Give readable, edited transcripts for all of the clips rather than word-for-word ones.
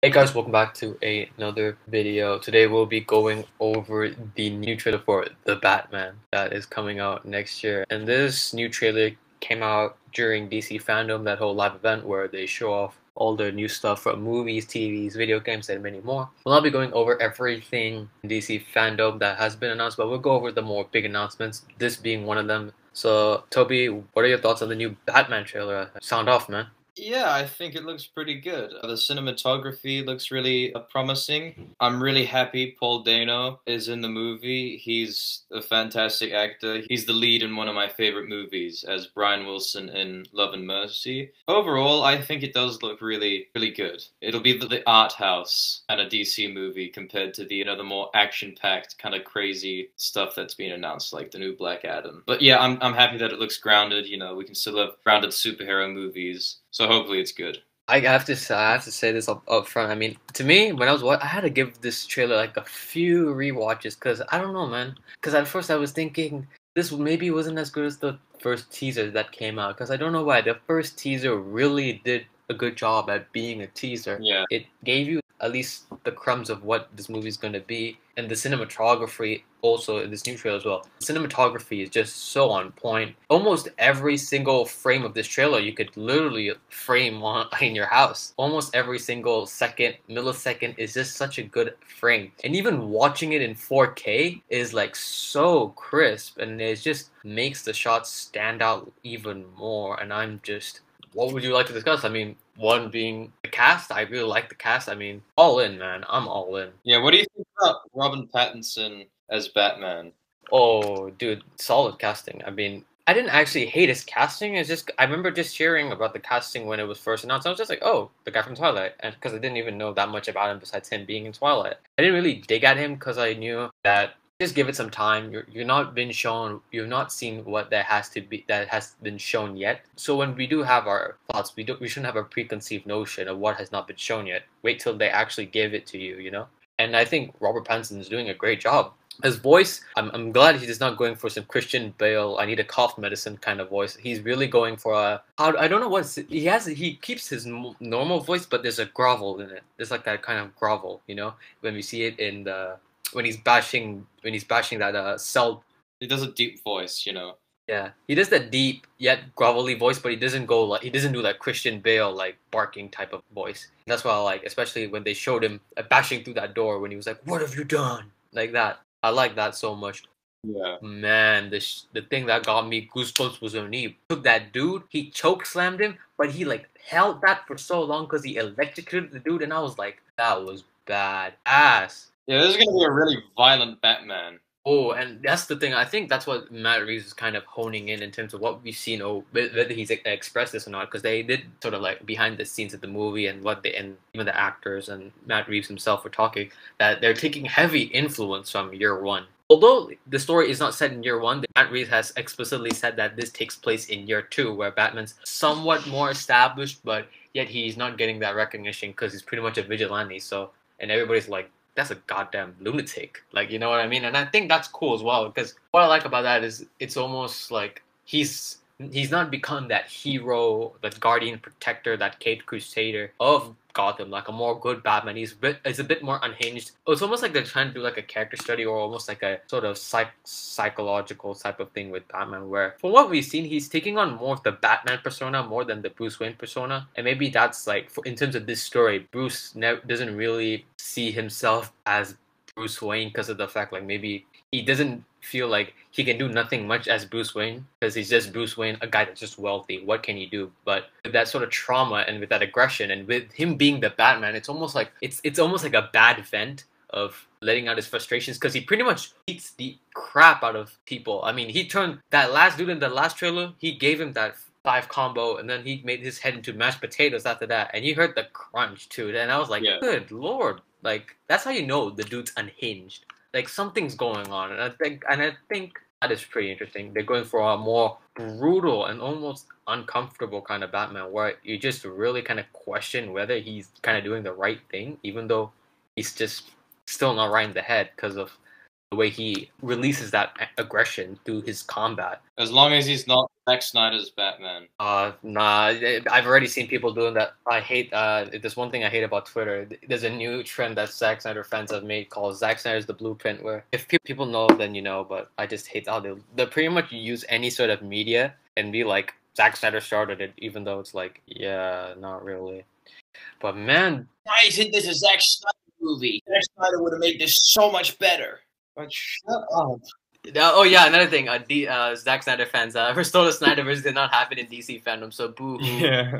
Hey guys, welcome back to another video. Today we'll be going over the new trailer for The Batman that is coming out next year. And this new trailer came out during DC Fandom, that whole live event where they show off all the new stuff from movies, TVs, video games, and many more. We'll not be going over everything in DC Fandom that has been announced, but we'll go over the more big announcements, this being one of them. So, Toby, what are your thoughts on the new Batman trailer? Sound off, man. Yeah, I think it looks pretty good. The cinematography looks really promising. I'm really happy Paul Dano is in the movie. He's a fantastic actor. He's the lead in one of my favorite movies as Brian Wilson in Love and Mercy. Overall, I think it does look really, really good. It'll be the art house and a DC movie compared to the more action-packed, kind of crazy stuff that's been announced, like the new Black Adam. But yeah, I'm happy that it looks grounded. We can still have grounded superhero movies. So hopefully it's good. I have to say this up front. I mean, to me, when I was watching, I had to give this trailer like a few rewatches because I don't know, man. Because at first I was thinking this maybe wasn't as good as the first teaser that came out. Because I don't know why the first teaser really did a good job at being a teaser. Yeah. It gave you at least the crumbs of what this movie's going to be, and the cinematography also in this new trailer as well. Cinematography is just so on point. Almost every single frame of this trailer you could literally frame in your house. Almost every single millisecond is just such a good frame. And even watching it in 4K is like so crisp, and it just makes the shots stand out even more. And what would you like to discuss? I mean, one being the cast. I really like the cast. I mean, all in, man. I'm all in. Yeah, what do you think about Robin Pattinson as Batman? Oh, dude, solid casting. I mean, I didn't actually hate his casting. It's just I remember just hearing about the casting when it was first announced. I was just like, oh, the guy from Twilight, and because I didn't even know that much about him besides him being in Twilight. I didn't really dig at him because I knew that just give it some time. You're not been shown. You've not seen what that has been shown yet. So when we do have our thoughts, we shouldn't have a preconceived notion of what has not been shown yet. Wait till they actually give it to you, you know. And I think Robert Pattinson is doing a great job. His voice, I'm glad he's not going for some Christian Bale, I need a cough medicine kind of voice. He's really going for I don't know he keeps his normal voice, but there's a grovel in it. There's like that kind of grovel, you know, when we see it in the when he's bashing that cell. He does a deep voice. Yeah, he does that deep yet grovelly voice, but he doesn't do that Christian Bale like barking type of voice. That's why I like, especially when they showed him bashing through that door when he was like, "What have you done?" like that. I like that so much. Yeah. Man, the thing that got me goosebumps was when he took that dude, he choke slammed him, but he like held that for so long because he electrocuted the dude, and I was like, that was bad ass. Yeah, this is gonna be a really violent Batman. Oh, and that's the thing. I think that's what Matt Reeves is kind of honing in terms of what we've seen, or whether he's expressed this or not, because they did sort of like behind the scenes of the movie and and even the actors and Matt Reeves himself were talking that they're taking heavy influence from Year One. Although the story is not set in Year One, Matt Reeves has explicitly said that this takes place in Year Two, where Batman's somewhat more established, but yet he's not getting that recognition because he's pretty much a vigilante. So, and everybody's like, that's a goddamn lunatic. Like, you know what I mean? And I think that's cool as well, because what I like about that is it's almost like he's not become that hero, that guardian protector, that caped crusader of Gotham, like a more good Batman. It's a bit more unhinged. It's almost like they're trying to do like a character study, or almost like a sort of psychological type of thing with Batman, where from what we've seen, he's taking on more of the Batman persona more than the Bruce Wayne persona. And maybe that's like, in terms of this story, Bruce doesn't really see himself as Bruce Wayne because of the fact, like, maybe he doesn't feel like he can do nothing much as Bruce Wayne because he's just Bruce Wayne, a guy that's just wealthy. What can he do? But with that sort of trauma and with that aggression and with him being the Batman, it's almost like it's almost like a bad vent of letting out his frustrations, because he pretty much beats the crap out of people. I mean, he turned that last dude in the last trailer, he gave him that 5 combo, and then he made his head into mashed potatoes after that, and you heard the crunch too. And I was like, Yeah. good lord, like that's how you know the dude's unhinged. Like something's going on, and I think that is pretty interesting. They're going for a more brutal and almost uncomfortable kind of Batman, where you just really kind of question whether he's kind of doing the right thing, even though he's just still not right in the head because of the way he releases that aggression through his combat. As long as he's not Zack Snyder's Batman. Nah, I've already seen people doing that. I hate, there's one thing I hate about Twitter. There's a new trend that Zack Snyder fans have made called Zack Snyder's the Blueprint, where if people know, then you know, but I just hate how they pretty much use any sort of media and be like, Zack Snyder started it, even though it's like, yeah, not really. But man, I think this is Zack Snyder movie. Zack Snyder would have made this so much better. But shut up. oh yeah, another thing. Zack Snyder fans. Restore the Snyderverse did not happen in DC fandom, so boo hoo. Yeah.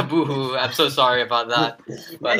Boo hoo. I'm so sorry about that. But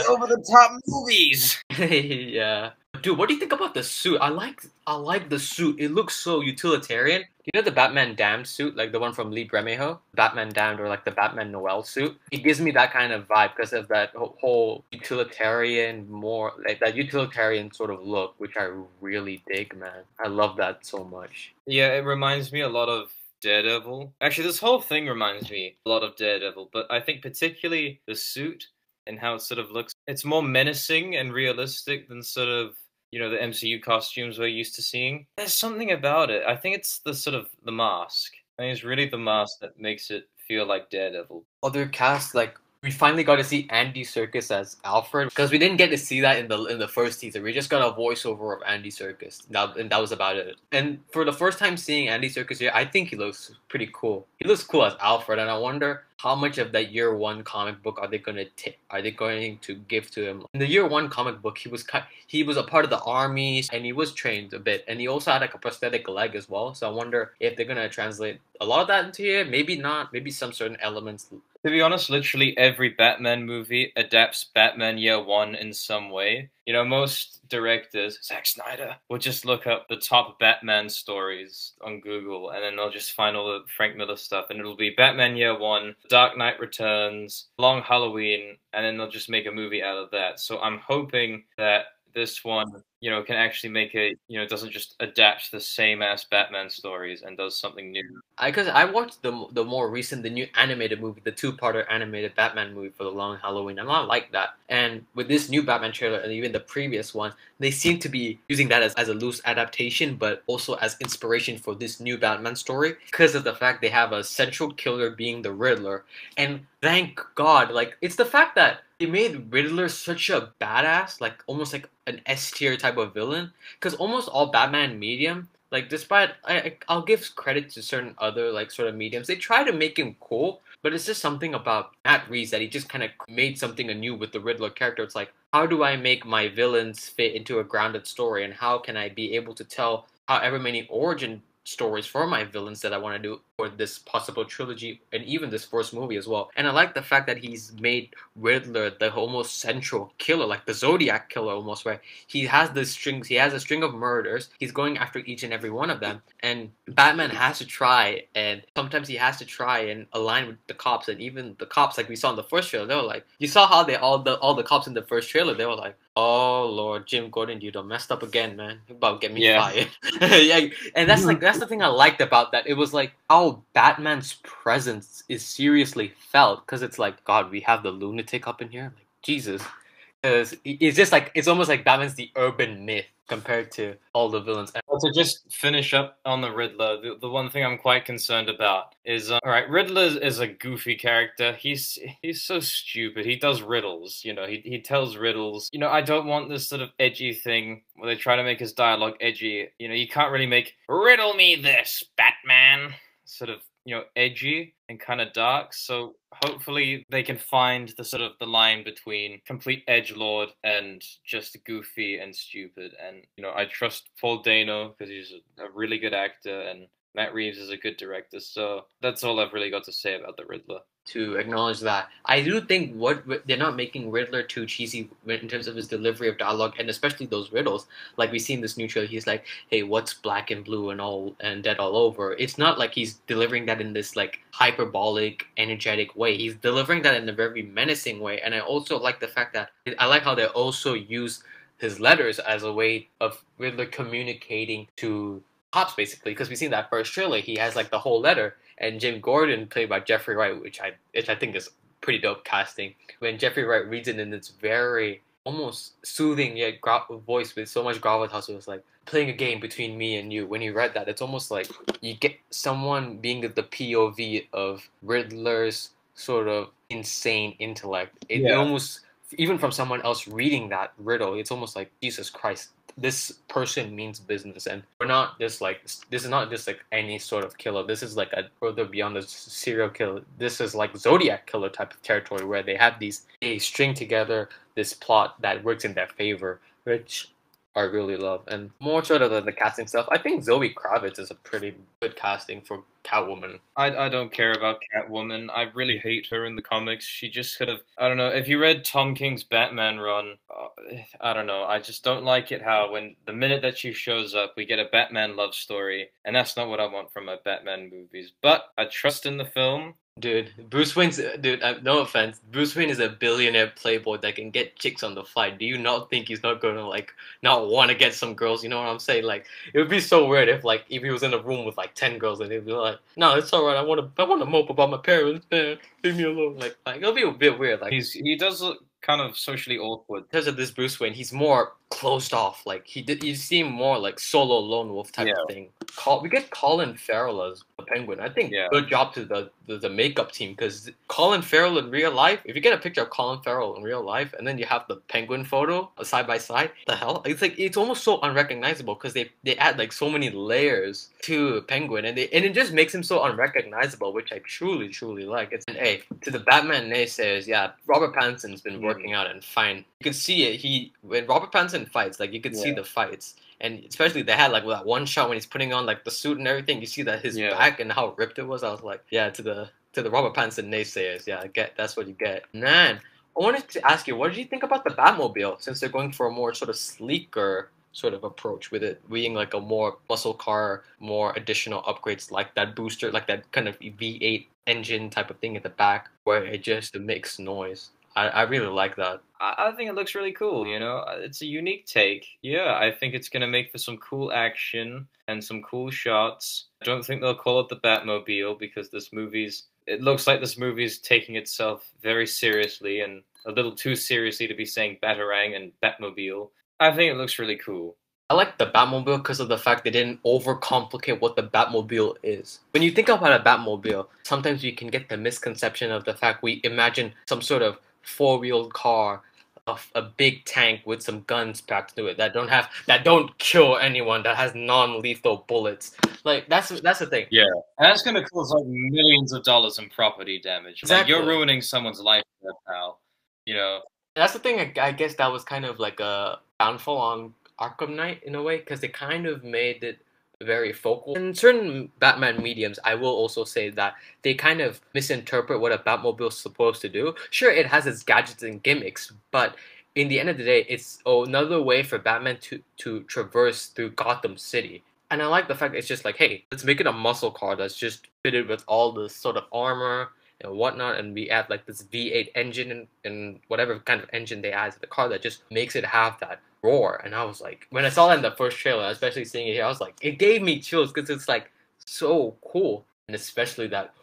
over the top movies. yeah. Dude, what do you think about the suit? I like the suit. It looks so utilitarian. You know the Batman Damned suit, like the one from Lee Bremejo? Batman Damned, or like the Batman Noel suit? It gives me that kind of vibe because of that whole utilitarian, more like that utilitarian sort of look, which I really dig, man. I love that so much. Yeah, it reminds me a lot of Daredevil. Actually, this whole thing reminds me a lot of Daredevil, but I think particularly the suit and how it sort of looks, it's more menacing and realistic than sort of, you know, the MCU costumes we're used to seeing. There's something about it. I think it's the sort of the mask. I think it's really the mask that makes it feel like Daredevil. Other cast, like we finally got to see Andy Serkis as Alfred, because we didn't get to see that in the first teaser. We just got a voiceover of Andy Serkis, and that was about it. And for the first time seeing Andy Serkis here, I think he looks pretty cool. He looks cool as Alfred, and I wonder how much of that year one comic book are they going to give to him. In the year one comic book, he was a part of the army, and he was trained a bit, and he also had like a prosthetic leg as well. So I wonder if they're gonna translate a lot of that into here. Maybe not. Maybe some certain elements. To be honest, literally every Batman movie adapts Batman Year One in some way. You know, most directors, Zack Snyder, will just look up the top Batman stories on Google, and then they'll just find all the Frank Miller stuff, and it'll be Batman Year One, Dark Knight Returns, Long Halloween, and then they'll just make a movie out of that. So I'm hoping that this one, you know, can actually make it, you know, doesn't just adapt the same ass Batman stories and does something new. Because I watched the more recent, the new animated movie, the two-parter animated Batman movie for the Long Halloween, and I like that. And with this new Batman trailer and even the previous one, they seem to be using that as a loose adaptation, but also as inspiration for this new Batman story, because of the fact they have a central killer being the Riddler. And thank God, like, it's the fact that they made Riddler such a badass, like almost like an S tier type of villain, because almost all Batman medium, like despite I'll give credit to certain other like sort of mediums, they try to make him cool, but it's just something about Matt Reeves that he just kind of made something anew with the Riddler character. It's like, how do I make my villains fit into a grounded story, and how can I be able to tell however many origin stories for my villains that I want to do for this possible trilogy and even this first movie as well. And I like the fact that he's made Riddler the almost central killer, like the Zodiac killer almost, where he has a string of murders, he's going after each and every one of them, and Batman has to try, and sometimes he has to try and align with the cops, and even the cops, like we saw in the first trailer, they were like, you saw how all the cops in the first trailer, they were like, oh Lord, Jim Gordon, you done messed up again, man. You're about to get me fired. Yeah, and that's the thing I liked about that. It was like how Batman's presence is seriously felt, because it's like, God, we have the lunatic up in here. Like, Jesus. Because it's just like, it's almost like Batman's the urban myth compared to all the villains. Well, to just finish up on the Riddler, the one thing I'm quite concerned about is, alright, Riddler is a goofy character. He's so stupid. He does riddles, you know, he tells riddles. You know, I don't want this sort of edgy thing where they try to make his dialogue edgy. You know, you can't really make, riddle me this, Batman, sort of, you know, edgy and kind of dark. So hopefully they can find the sort of the line between complete edgelord and just goofy and stupid. And, you know, I trust Paul Dano because he's a really good actor, and Matt Reeves is a good director. So that's all I've really got to say about the Riddler. To acknowledge that, I do think they're not making Riddler too cheesy in terms of his delivery of dialogue, and especially those riddles. Like we see in this new trailer, he's like, "Hey, what's black and blue and all and dead all over?" It's not like he's delivering that in this like hyperbolic, energetic way. He's delivering that in a very menacing way. And I also like the fact that I like how they also use his letters as a way of Riddler communicating to cops, basically, because we see in that first trailer he has like the whole letter, and Jim Gordon, played by Jeffrey Wright, which I think is pretty dope casting. When Jeffrey Wright reads it in this very almost soothing yet voice with so much gravitas. It was like playing a game between me and you. When you read that, it's almost like you get someone being the POV of Riddler's sort of insane intellect. It Yeah. almost, even from someone else reading that riddle, it's almost like Jesus Christ. This person means business, and we're not just like this is not just like any sort of killer. This is like a further beyond the serial killer. This is like Zodiac killer type of territory where they string together this plot that works in their favor, which I really love. And more sort of the casting stuff, I think Zoe Kravitz is a pretty good casting for Catwoman. I don't care about Catwoman. I really hate her in the comics. She just kind of, I don't know. If you read Tom King's Batman run, I don't know. I just don't like it how when the minute that she shows up, we get a Batman love story, and that's not what I want from my Batman movies. But I trust in the film. Dude, no offense. Bruce Wayne is a billionaire playboy that can get chicks on the fly. Do you not think he's not gonna like not want to get some girls? You know what I'm saying? Like it would be so weird if he was in a room with like 10 girls and he'd be like, "No, it's all right. I want to mope about my parents, man. Leave me alone." Like it'll be a bit weird. Like He does look kind of socially awkward. because of this Bruce Wayne, he's more closed off. Like you seem more like solo lone wolf type Yeah. of thing. We get Colin Farrell as the Penguin. I think Yeah. good job to the makeup team because Colin Farrell in real life. If you get a picture of Colin Farrell in real life and then you have the Penguin photo side by side, the hell, it's like it's almost so unrecognizable because they add like so many layers to Penguin and it just makes him so unrecognizable, which I truly like. And hey, to the Batman naysayers, yeah, Robert Pattinson's been working out and fine. You can see it. When Robert Pattinson fights, like you could see the fights. And especially they had like that one shot when he's putting on like the suit and everything. You see that his back and how ripped it was. I was like, yeah, to the Robert Pattinson naysayers, yeah, that's what you get. Man, I wanted to ask you, what did you think about the Batmobile? Since they're going for a more sort of sleeker sort of approach with it being like a more muscle car, more additional upgrades like that booster, like that kind of V8 engine type of thing at the back where it just makes noise. I really like that. I think it looks really cool, you know? It's a unique take. Yeah, I think it's going to make for some cool action and some cool shots. I don't think they'll call it the Batmobile because it looks like this movie's taking itself very seriously and a little too seriously to be saying Batarang and Batmobile. I think it looks really cool. I like the Batmobile because of the fact they didn't overcomplicate what the Batmobile is. When you think about a Batmobile, sometimes you can get the misconception of the fact we imagine some sort of four-wheeled car of a big tank with some guns packed to it that don't kill anyone, that has non-lethal bullets. Like that's the thing. Yeah, and that's gonna cause like millions of dollars in property damage. Exactly. Like you're ruining someone's life, there, pal. You know. That's the thing. I guess that was kind of like a downfall on Arkham Knight in a way because they kind of made it very focal. In certain Batman mediums, I will also say that they kind of misinterpret what a Batmobile is supposed to do. Sure, it has its gadgets and gimmicks, but in the end of the day, it's another way for Batman to traverse through Gotham City. And I like the fact that it's just like, hey, let's make it a muscle car that's just fitted with all the sort of armor and whatnot, and we add like this V8 engine and whatever kind of engine they add to the car that just makes it have that roar. And I was like, when I saw that in the first trailer, especially seeing it here, I was like, it gave me chills because it's like so cool, and especially that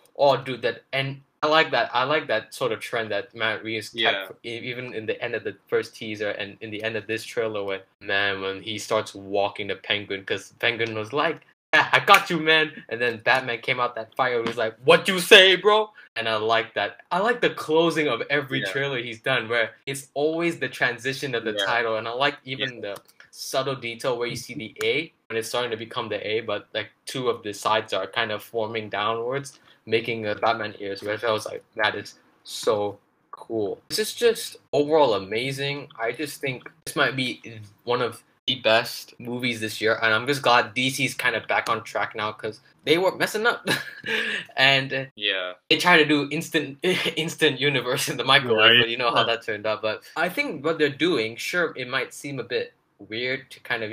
dude, that. And I like that sort of trend that Matt Reeves kept even in the end of the first teaser and in the end of this trailer when he starts walking the Penguin because Penguin was like, yeah, I got you, man. And then Batman came out that fire and was like, what you say, bro? And I like that. I like the closing of every trailer he's done where it's always the transition of the title. And I like even the subtle detail where you see the A when it's starting to become the A, but like two of the sides are kind of forming downwards, making a Batman ears, which I was like, that is so cool. This is just overall amazing. I just think this might be one of the best movies this year, and I'm just glad DC's kind of back on track now because they were messing up, and they try to do instant universe in the microwave, but you know how that turned out. But I think what they're doing, sure, it might seem a bit weird to kind of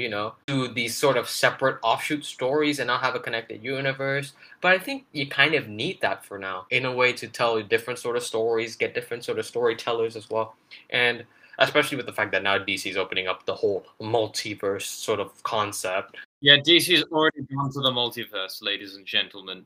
do these sort of separate offshoot stories and not have a connected universe, but I think you kind of need that for now in a way to tell different sort of stories, get different sort of storytellers as well, and especially with the fact that now DC's opening up the whole multiverse sort of concept. Yeah, DC's already gone to the multiverse, ladies and gentlemen.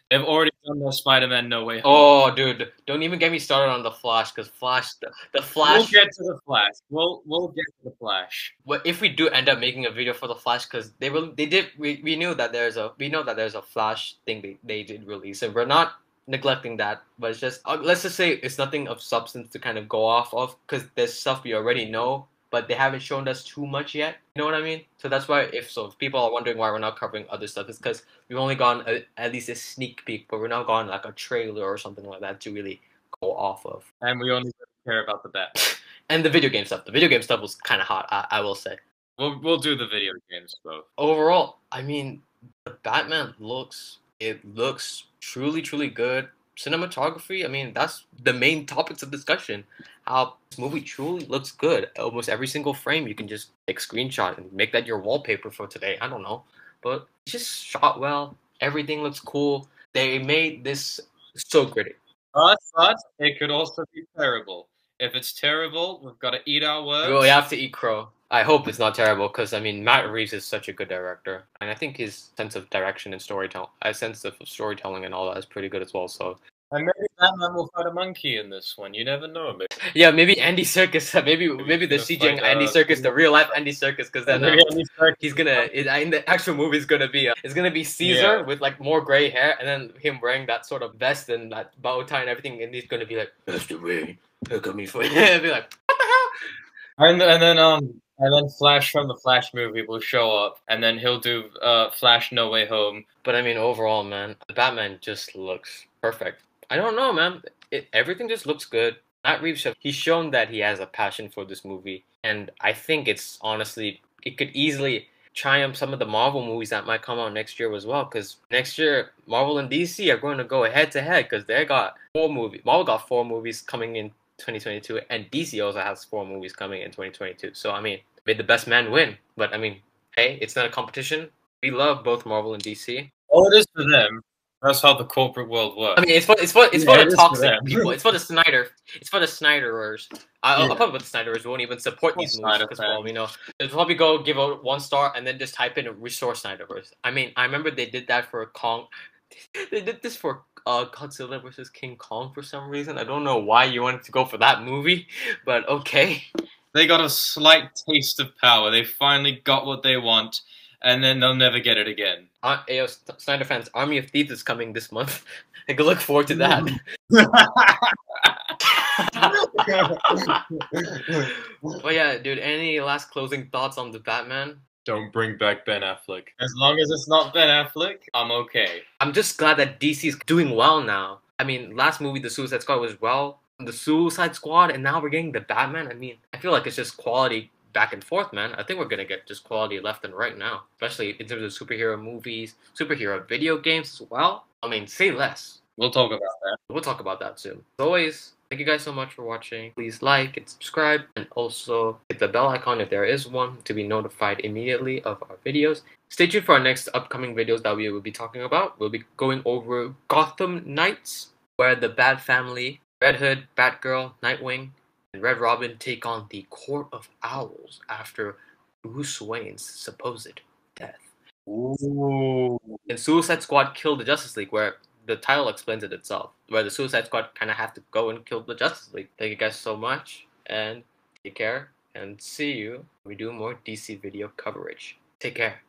They've already done their Spider-Man No Way Home. Oh, dude, don't even get me started on the Flash, because the We'll Flash. get to the Flash. We'll get to the Flash. What if we do end up making a video for the Flash? Because we knew that there's a Flash thing they did release, and we're not neglecting that. But it's just let's just say it's nothing of substance to kind of go off of, because there's stuff we already know, but they haven't shown us too much yet. You know what I mean? So that's why if people are wondering why we're not covering other stuff, it's because we've only gone at least a sneak peek, but we're not gone like a trailer or something like that to really go off of. And we only care about the Bat. And the video game stuff. The video game stuff was kind of hot, I will say. We'll do the video games both. Overall, I mean, the Batman looks truly good. Cinematography, I mean, that's the main topics of discussion. How this movie truly looks good. Almost every single frame you can just take screenshot and make that your wallpaper for today. I don't know, but it's just shot well. Everything looks cool. They made this so gritty. But it could also be terrible. If it's terrible, we've got to eat our words. We have to eat crow. I hope it's not terrible, because I mean Matt Reeves is such a good director, and I think his sense of direction and storytelling and all that is pretty good as well. So And maybe Batman will fight a monkey in this one. You never know. Maybe. yeah, maybe Andy Serkis, maybe the CJ Andy Serkis, the real life Andy Serkis, because then he's gonna in the actual movie is gonna be it's gonna be Caesar with like more gray hair, and then him wearing that sort of vest and that bow tie and everything, and he's gonna be like, Mr. Wayne, look at me for and be like, what the hell? And then Flash from the Flash movie will show up, and then he'll do Flash No Way Home. But I mean, overall, man, Batman just looks perfect. I don't know, man. Everything just looks good. Matt Reeves, he's shown that he has a passion for this movie, and I think it's honestly, it could easily triumph some of the Marvel movies that might come out next year as well. Because next year, Marvel and DC are going to go head to head, because they got 4 movies. Marvel got 4 movies coming in 2022, and DC also has 4 movies coming in 2022. So I mean, may the best man win. But I mean, hey, it's not a competition. We love both Marvel and DC. All it is for them. That's how the corporate world works. I mean, it's for the toxic people. It's for the Snyderers. I'll probably the Snyderers won't even support these movies, because for all we know, they'll probably go give out 1 star and then just type in restore Snyderverse. I mean, I remember they did that for Kong. They did this for Godzilla versus King Kong for some reason. I don't know why you wanted to go for that movie, but okay. They got a slight taste of power. They finally got what they want, and then they'll never get it again. Snyder fans, Army of Thieves is coming this month. I can look forward to that. But yeah, dude, any last closing thoughts on the Batman? Don't bring back Ben Affleck. As long as it's not Ben Affleck, I'm okay. I'm just glad that DC is doing well now. I mean, last movie, The Suicide Squad, was the Suicide Squad, and now we're getting the Batman. I mean, I feel like it's just quality back and forth, man. I think we're gonna get just quality left and right now, especially in terms of superhero movies, superhero video games as well. I mean, say less. We'll talk about that. We'll talk about that soon. As always, thank you guys so much for watching. Please like and subscribe, and also hit the bell icon if there is one to be notified immediately of our videos. Stay tuned for our next upcoming videos that we will be talking about. We'll be going over Gotham Knights, where the Bat Family, Red Hood, Batgirl, Nightwing, and Red Robin take on the Court of Owls after Bruce Wayne's supposed death. Ooh. And Suicide Squad killed the Justice League, where the title explains it itself, where the Suicide Squad kind of have to go and kill the Justice League. Thank you guys so much, and take care, and see you when we do more DC video coverage. Take care.